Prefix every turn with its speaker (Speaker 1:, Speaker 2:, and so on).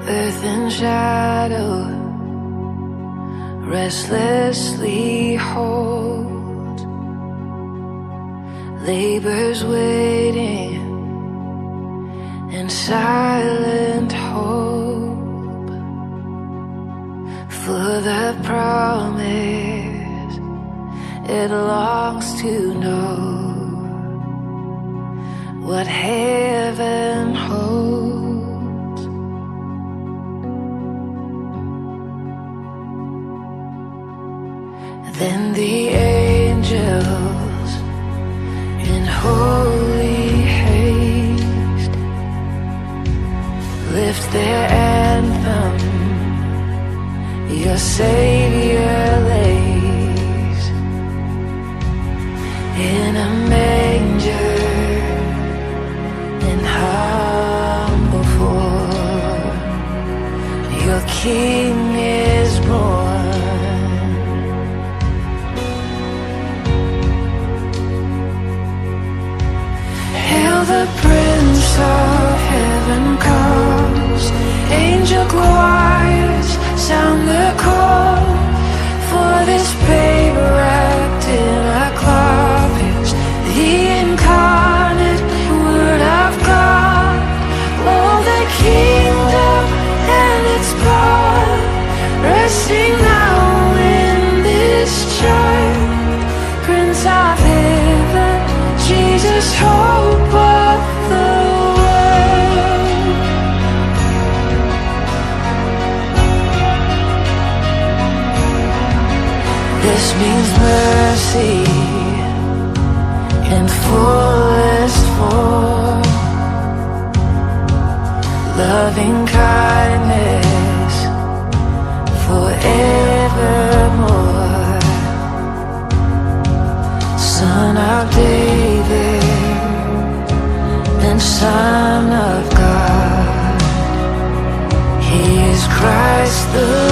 Speaker 1: earth and shadow restlessly hold, labor's waiting in silent hope for the promise it longs to know what heaven holds. Then the angels in holy haste lift their anthem, your Savior lays in a manger in humble form. Your King is born. Hail the Prince of Heaven comes. Angel choirs sound the call. For this babe wrapped in a cloth is the incarnate Word of God. Oh, the kingdom and its power resting now in this child, Prince of Heaven, Jesus, hope of the world. This means mercy in fullest form, loving kindness forevermore. Son of David and Son of God, He is Christ the